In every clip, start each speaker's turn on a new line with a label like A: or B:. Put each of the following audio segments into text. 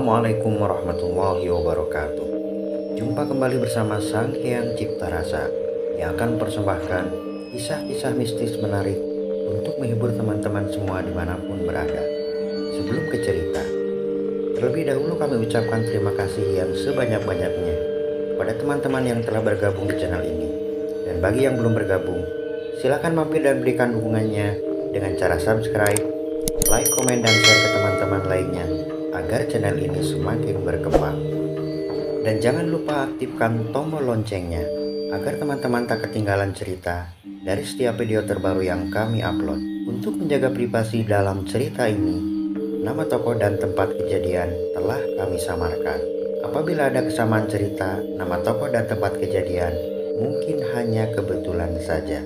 A: Assalamualaikum warahmatullahi wabarakatuh. Jumpa kembali bersama Sang Hyang Cipta Rasa yang akan mempersembahkan kisah-kisah mistis menarik untuk menghibur teman-teman semua dimanapun berada. Sebelum ke cerita, terlebih dahulu kami ucapkan terima kasih yang sebanyak-banyaknya kepada teman-teman yang telah bergabung di channel ini. Dan bagi yang belum bergabung, silakan mampir dan berikan dukungannya dengan cara subscribe, like, komen, dan share ke teman-teman lainnya agar channel ini semakin berkembang. Dan jangan lupa aktifkan tombol loncengnya agar teman-teman tak ketinggalan cerita dari setiap video terbaru yang kami upload. Untuk menjaga privasi dalam cerita ini, nama tokoh dan tempat kejadian telah kami samarkan. Apabila ada kesamaan cerita, nama tokoh dan tempat kejadian mungkin hanya kebetulan saja.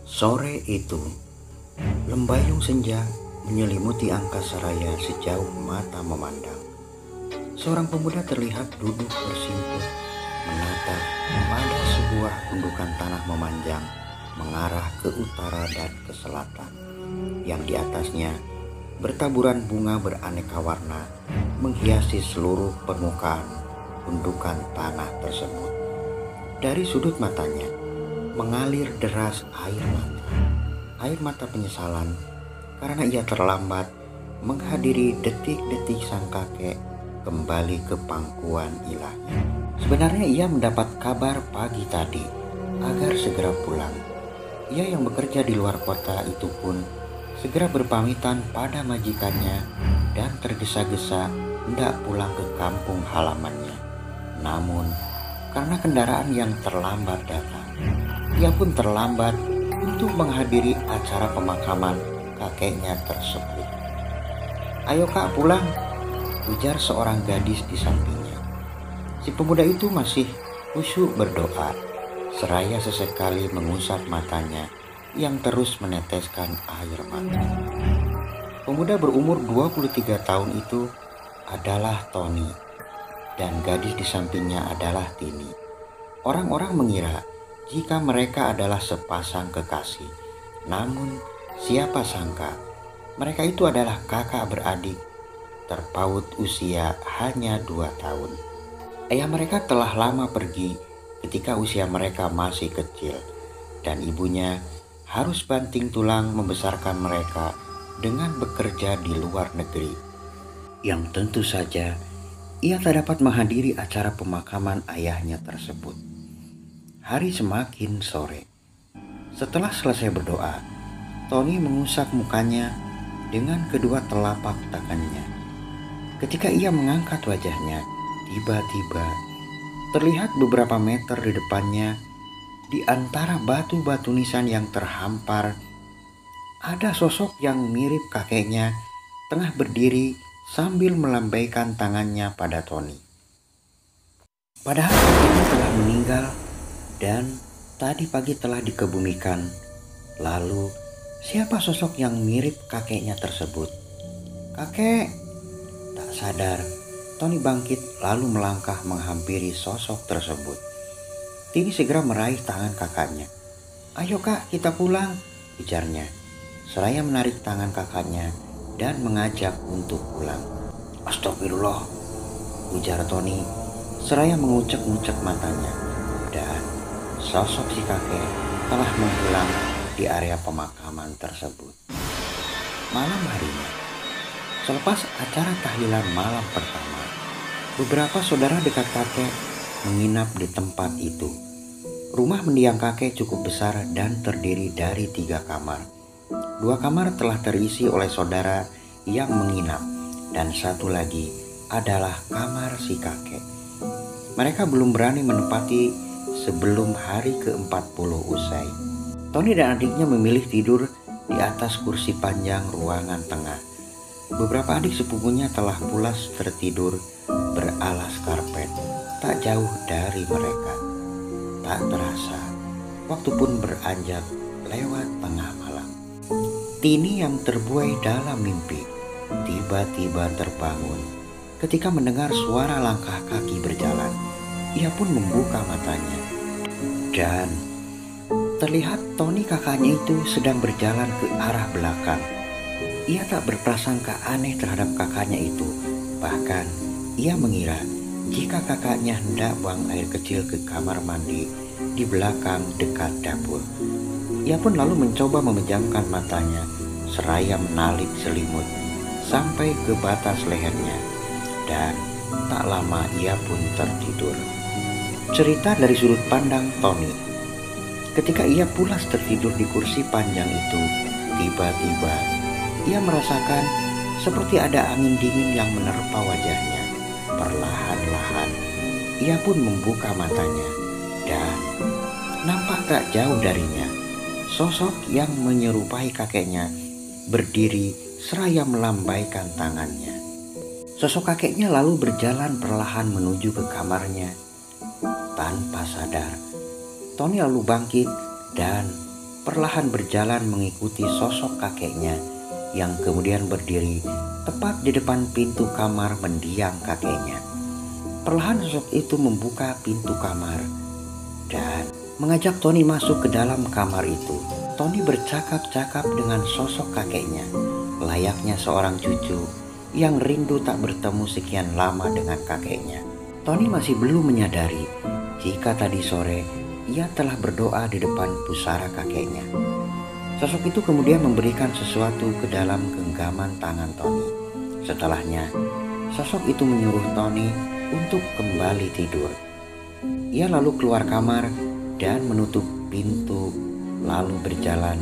A: Sore itu, lembayung senja menyelimuti angkasa raya sejauh mata memandang. Seorang pemuda terlihat duduk bersimpuh menatap pada sebuah gundukan tanah memanjang mengarah ke utara dan ke selatan, yang di atasnya bertaburan bunga beraneka warna menghiasi seluruh permukaan gundukan tanah tersebut. Dari sudut matanya mengalir deras air mata penyesalan karena ia terlambat menghadiri detik-detik sang kakek kembali ke pangkuan ilahi. Sebenarnya ia mendapat kabar pagi tadi agar segera pulang. Ia yang bekerja di luar kota itu pun segera berpamitan pada majikannya dan tergesa-gesa hendak pulang ke kampung halamannya. Namun karena kendaraan yang terlambat datang, ia pun terlambat untuk menghadiri acara pemakaman kakeknya tersebut. "Ayo kak, pulang," ujar seorang gadis di sampingnya. Si pemuda itu masih khusyuk berdoa, seraya sesekali mengusap matanya yang terus meneteskan air mata. Pemuda berumur 23 tahun itu adalah Tony, dan gadis di sampingnya adalah Tini. Orang-orang mengira jika mereka adalah sepasang kekasih. Namun siapa sangka mereka itu adalah kakak beradik terpaut usia hanya 2 tahun. Ayah mereka telah lama pergi ketika usia mereka masih kecil, dan ibunya harus banting tulang membesarkan mereka dengan bekerja di luar negeri, yang tentu saja ia tak dapat menghadiri acara pemakaman ayahnya tersebut. Hari semakin sore. Setelah selesai berdoa, Tony mengusap mukanya dengan kedua telapak tangannya. Ketika ia mengangkat wajahnya, tiba-tiba terlihat beberapa meter di depannya, di antara batu-batu nisan yang terhampar, ada sosok yang mirip kakeknya tengah berdiri sambil melambaikan tangannya pada Tony. Padahal kakeknya telah meninggal dan tadi pagi telah dikebumikan. Lalu siapa sosok yang mirip kakeknya tersebut? "Kakek!" Tak sadar, Tony bangkit lalu melangkah menghampiri sosok tersebut. Tini segera meraih tangan kakaknya. "Ayo kak, kita pulang," ujarnya, seraya menarik tangan kakaknya dan mengajak untuk pulang. "Astagfirullah," ujar Tony, seraya mengucek-ngucek matanya, dan sosok si kakek telah menghilang di area pemakaman tersebut. Malam harinya, selepas acara tahlilan malam pertama, beberapa saudara dekat kakek menginap di tempat itu. Rumah mendiang kakek cukup besar dan terdiri dari 3 kamar. 2 kamar telah terisi oleh saudara yang menginap, dan 1 lagi adalah kamar si kakek. Mereka belum berani menempati sebelum hari ke-40 usai. Tony dan adiknya memilih tidur di atas kursi panjang ruangan tengah. Beberapa adik sepupunya telah pulas tertidur beralas karpet tak jauh dari mereka. Tak terasa, waktu pun beranjak lewat tengah malam. Tini yang terbuai dalam mimpi tiba-tiba terbangun ketika mendengar suara langkah kaki berjalan. Ia pun membuka matanya dan terlihat Tony kakaknya itu sedang berjalan ke arah belakang. Ia tak berprasangka aneh terhadap kakaknya itu. Bahkan ia mengira jika kakaknya hendak buang air kecil ke kamar mandi di belakang dekat dapur. Ia pun lalu mencoba memejamkan matanya seraya menalip selimut sampai ke batas lehernya, dan tak lama ia pun tertidur. Cerita dari sudut pandang Tony. Ketika ia pulas tertidur di kursi panjang itu, tiba-tiba ia merasakan seperti ada angin dingin yang menerpa wajahnya. Perlahan-lahan ia pun membuka matanya, dan nampak tak jauh darinya sosok yang menyerupai kakeknya berdiri seraya melambaikan tangannya. Sosok kakeknya lalu berjalan perlahan menuju ke kamarnya. Tanpa sadar, Tony lalu bangkit dan perlahan berjalan mengikuti sosok kakeknya yang kemudian berdiri tepat di depan pintu kamar mendiang kakeknya. Perlahan sosok itu membuka pintu kamar dan mengajak Tony masuk ke dalam kamar itu. Tony bercakap-cakap dengan sosok kakeknya, layaknya seorang cucu yang rindu tak bertemu sekian lama dengan kakeknya. Tony masih belum menyadari jika tadi sore ia telah berdoa di depan pusara kakeknya. Sosok itu kemudian memberikan sesuatu ke dalam genggaman tangan Tony. Setelahnya, sosok itu menyuruh Tony untuk kembali tidur. Ia lalu keluar kamar dan menutup pintu, lalu berjalan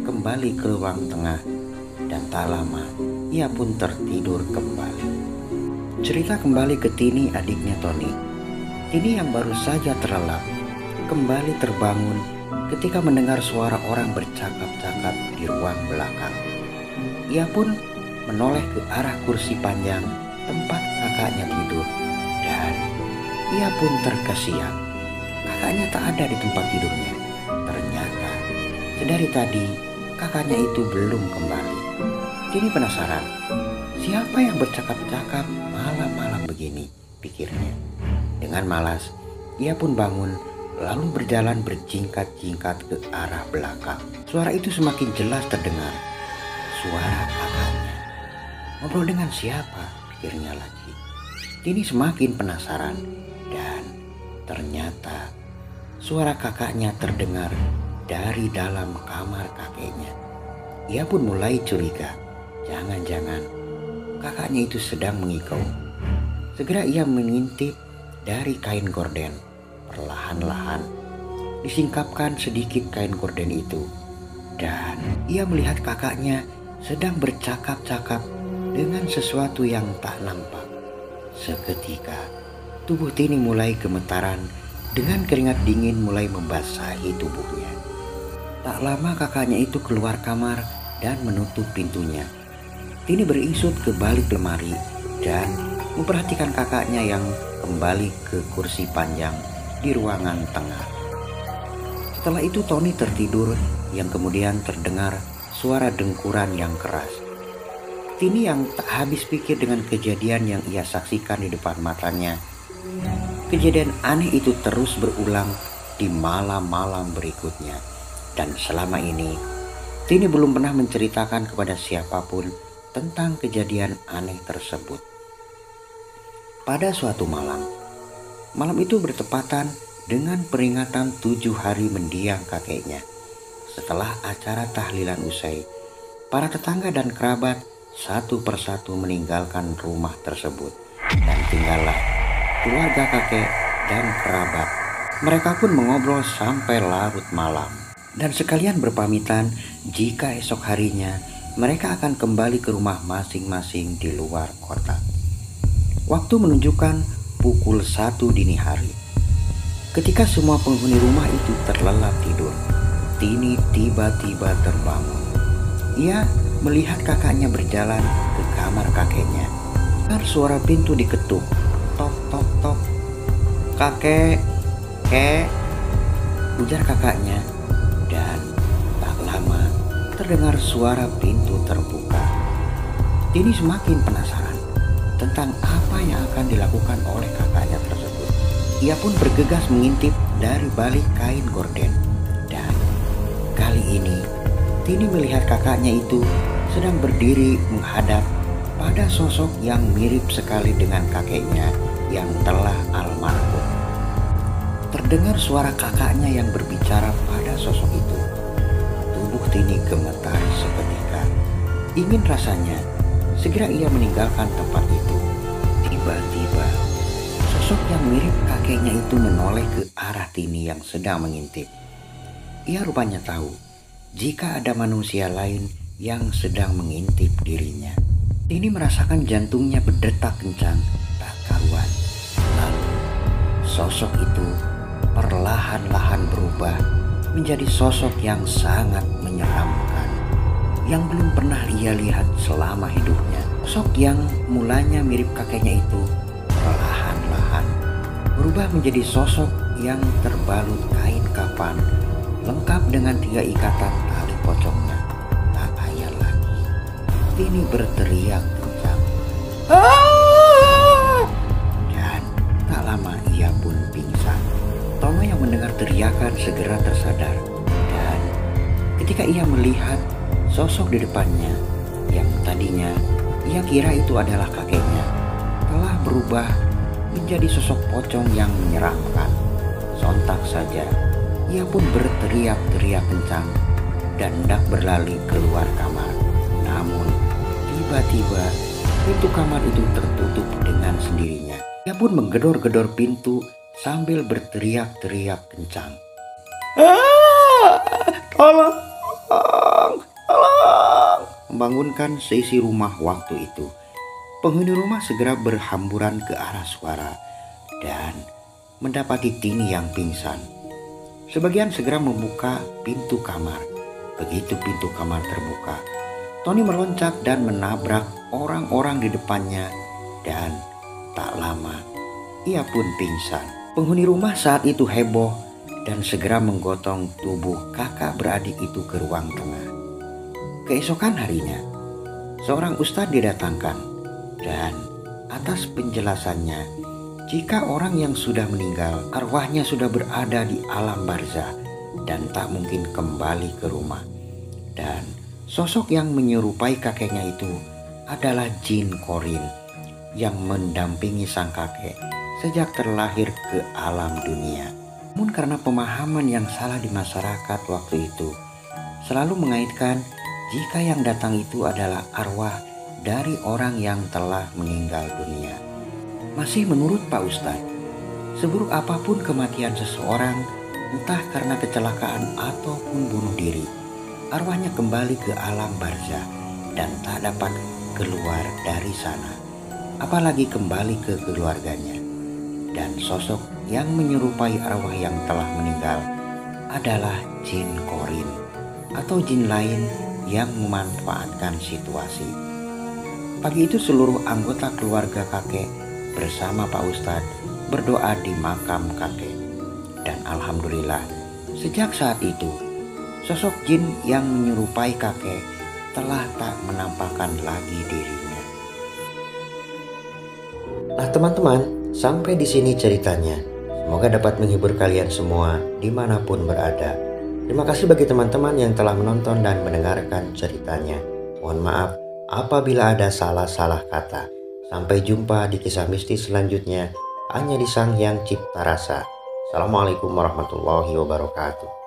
A: kembali ke ruang tengah, dan tak lama ia pun tertidur kembali. Cerita kembali ke Tini, adiknya Tony. Tini yang baru saja terlelap kembali terbangun ketika mendengar suara orang bercakap-cakap di ruang belakang. Ia pun menoleh ke arah kursi panjang tempat kakaknya tidur, dan ia pun terkesiap. Kakaknya tak ada di tempat tidurnya. Ternyata sedari tadi kakaknya itu belum kembali. Tini penasaran, siapa yang bercakap-cakap malam-malam begini, pikirnya. Dengan malas, ia pun bangun lalu berjalan berjingkat-jingkat ke arah belakang. Suara itu semakin jelas terdengar. Suara kakaknya. Ngobrol dengan siapa, pikirnya lagi. Tini semakin penasaran, dan ternyata suara kakaknya terdengar dari dalam kamar kakeknya. Ia pun mulai curiga, jangan-jangan kakaknya itu sedang mengikau. Segera ia mengintip dari kain gorden. Perlahan-lahan disingkapkan sedikit kain gorden itu, dan ia melihat kakaknya sedang bercakap-cakap dengan sesuatu yang tak nampak. Seketika tubuh Tini mulai gemetaran dengan keringat dingin mulai membasahi tubuhnya. Tak lama kakaknya itu keluar kamar dan menutup pintunya. Tini beringsut ke balik lemari dan memperhatikan kakaknya yang kembali ke kursi panjang di ruangan tengah. Setelah itu Tony tertidur yang kemudian terdengar suara dengkuran yang keras. Tini yang tak habis pikir dengan kejadian yang ia saksikan di depan matanya. Kejadian aneh itu terus berulang di malam-malam berikutnya, dan selama ini Tini belum pernah menceritakan kepada siapapun tentang kejadian aneh tersebut. Pada suatu malam itu bertepatan dengan peringatan 7 hari mendiang kakeknya. Setelah acara tahlilan usai, para tetangga dan kerabat satu persatu meninggalkan rumah tersebut, dan tinggallah keluarga kakek dan kerabat. Mereka pun mengobrol sampai larut malam, dan sekalian berpamitan jika esok harinya mereka akan kembali ke rumah masing-masing di luar kota. Waktu menunjukkan pukul 1 dini hari. Ketika semua penghuni rumah itu terlelap tidur, Tini tiba-tiba terbangun. Ia melihat kakaknya berjalan ke kamar kakeknya. Dengar suara pintu diketuk. Tok tok tok. Kakek, kek, ujar kakaknya, dan tak lama terdengar suara pintu terbuka. Tini semakin penasaran tentang apa yang akan dilakukan oleh kakaknya tersebut. Ia pun bergegas mengintip dari balik kain gorden, dan kali ini Tini melihat kakaknya itu sedang berdiri menghadap pada sosok yang mirip sekali dengan kakeknya yang telah almarhum. Terdengar suara kakaknya yang berbicara pada sosok itu. Tubuh Tini gemetar seketika. Ingin rasanya segera ia meninggalkan tempat itu. Tiba-tiba sosok yang mirip kakeknya itu menoleh ke arah Tini yang sedang mengintip. Ia rupanya tahu jika ada manusia lain yang sedang mengintip dirinya. Tini merasakan jantungnya berdetak kencang tak karuan. Lalu sosok itu perlahan-lahan berubah menjadi sosok yang sangat menyeramkan, yang belum pernah ia lihat selama hidupnya. Sosok yang mulanya mirip kakeknya itu perlahan-lahan berubah menjadi sosok yang terbalut kain kafan lengkap dengan 3 ikatan tali pocongnya. Tak ayal lagi, Tini berteriak kencang. Dan tak lama ia pun pingsan. Tono yang mendengar teriakan segera tersadar, dan ketika ia melihat sosok di depannya yang tadinya ia kira itu adalah kakeknya, telah berubah menjadi sosok pocong yang menyeramkan. Sontak saja ia pun berteriak-teriak kencang dan hendak berlari keluar kamar. Namun tiba-tiba pintu kamar itu tertutup dengan sendirinya. Ia pun menggedor-gedor pintu sambil berteriak-teriak kencang. Tolong, tolong! Membangunkan seisi rumah waktu itu. Penghuni rumah segera berhamburan ke arah suara dan mendapati Tini yang pingsan. Sebagian segera membuka pintu kamar. Begitu pintu kamar terbuka, Tony meloncat dan menabrak orang-orang di depannya, dan tak lama ia pun pingsan. Penghuni rumah saat itu heboh dan segera menggotong tubuh kakak beradik itu ke ruang tengah. Keesokan harinya, seorang ustadz didatangkan, dan atas penjelasannya, jika orang yang sudah meninggal, arwahnya sudah berada di alam barzah dan tak mungkin kembali ke rumah. Dan sosok yang menyerupai kakeknya itu adalah jin Korin yang mendampingi sang kakek sejak terlahir ke alam dunia. Namun karena pemahaman yang salah di masyarakat waktu itu, selalu mengaitkan jika yang datang itu adalah arwah dari orang yang telah meninggal dunia. Masih menurut Pak Ustadz, seburuk apapun kematian seseorang, entah karena kecelakaan ataupun bunuh diri, arwahnya kembali ke alam barzah dan tak dapat keluar dari sana, apalagi kembali ke keluarganya. Dan sosok yang menyerupai arwah yang telah meninggal adalah jin Korin atau jin lain yang memanfaatkan situasi. Pagi itu seluruh anggota keluarga kakek bersama Pak Ustadz berdoa di makam kakek. Dan alhamdulillah, sejak saat itu sosok jin yang menyerupai kakek telah tak menampakkan lagi dirinya. Nah teman-teman, sampai di sini ceritanya. Semoga dapat menghibur kalian semua dimanapun berada. Terima kasih bagi teman-teman yang telah menonton dan mendengarkan ceritanya. Mohon maaf apabila ada salah-salah kata. Sampai jumpa di kisah mistis selanjutnya hanya di Sang Hyang Cipta Rasa. Assalamualaikum warahmatullahi wabarakatuh.